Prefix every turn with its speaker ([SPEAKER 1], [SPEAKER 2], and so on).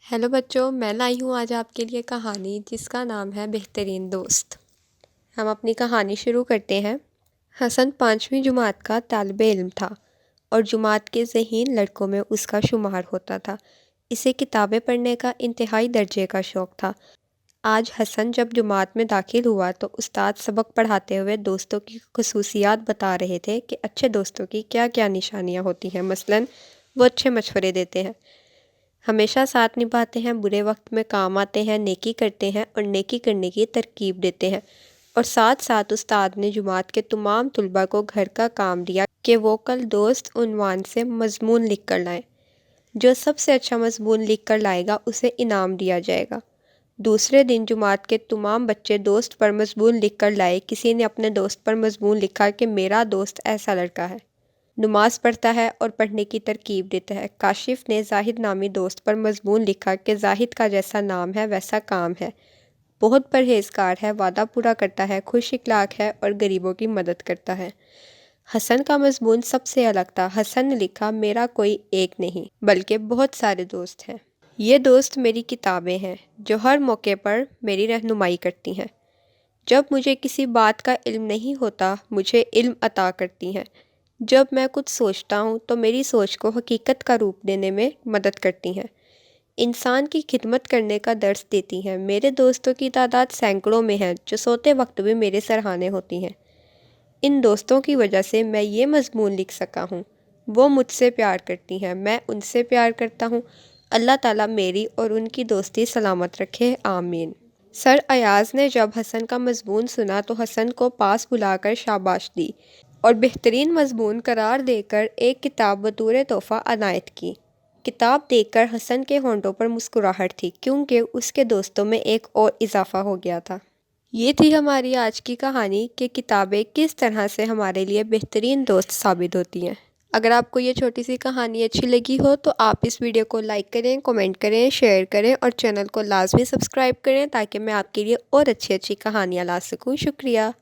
[SPEAKER 1] Hello बच्चों, मैं लाई हूँ आज आपके लिए कहानी जिसका नाम है बेहतरीन दोस्त। हम अपनी कहानी शुरू करते हैं। हसन 5वीं जमात का तालिबे इल्म था और जमात के ज़हीन लड़कों में उसका शुमार होता था। इसे किताबें पढ़ने का इंतहाई दर्जे का शौक़ था। आज हसन जब जमात में दाखिल हुआ तो उस्ताद सबक पढ़ाते हुए दोस्तों की खसूसियात बता रहे थे कि अच्छे दोस्तों की क्या क्या निशानियाँ होती हैं। मसलन वो अच्छे मशवरे देते हैं, हमेशा साथ निभाते हैं, बुरे वक्त में काम आते हैं, नेकी करते हैं और नेकी करने की तरकीब देते हैं। और साथ साथ उस्ताद ने जुमात के तमाम तुलबा को घर का काम दिया कि वो कल दोस्त उन्वान से मजमून लिख कर लाएं। जो सबसे अच्छा मजमून लिख कर लाएगा उसे इनाम दिया जाएगा। दूसरे दिन जुमात के तमाम बच्चे दोस्त पर मजमून लिख कर लाए। किसी ने अपने दोस्त पर मजमून लिखा कि मेरा दोस्त ऐसा लड़का है, नमाज पढ़ता है और पढ़ने की तरकीब देता है। काशिफ ने जाहिद नामी दोस्त पर मजमून लिखा कि जाहिद का जैसा नाम है वैसा काम है, बहुत परहेजगार है, वादा पूरा करता है, खुश इखलाक है और गरीबों की मदद करता है। हसन का मजमून सबसे अलग था। हसन ने लिखा, मेरा कोई एक नहीं बल्कि बहुत सारे दोस्त हैं। ये दोस्त मेरी किताबें हैं जो हर मौके पर मेरी रहनुमाई करती हैं। जब मुझे किसी बात का इल्म नहीं होता मुझे इल्म अता करती हैं। जब मैं कुछ सोचता हूँ तो मेरी सोच को हकीकत का रूप देने में मदद करती हैं। इंसान की खिदमत करने का दर्स देती हैं। मेरे दोस्तों की तादाद सैकड़ों में है जो सोते वक्त भी मेरे सराहने होती हैं। इन दोस्तों की वजह से मैं ये मजमून लिख सका हूँ। वो मुझसे प्यार करती हैं, मैं उनसे प्यार करता हूँ। अल्लाह ताला मेरी और उनकी दोस्ती सलामत रखे, आमीन। सर अयाज ने जब हसन का मजमून सुना तो हसन को पास बुलाकर शाबाश दी और बेहतरीन मजमून करार देकर एक किताब बतौर तोहफ़ा अनायत की। किताब देखकर हसन के होंठों पर मुस्कुराहट थी क्योंकि उसके दोस्तों में एक और इजाफा हो गया था। ये थी हमारी आज की कहानी कि किताबें किस तरह से हमारे लिए बेहतरीन दोस्त साबित होती हैं। अगर आपको ये छोटी सी कहानी अच्छी लगी हो तो आप इस वीडियो को लाइक करें, कमेंट करें, शेयर करें और चैनल को लाजमी सब्सक्राइब करें ताकि मैं आपके लिए और अच्छी अच्छी कहानियाँ ला सकूँ। शुक्रिया।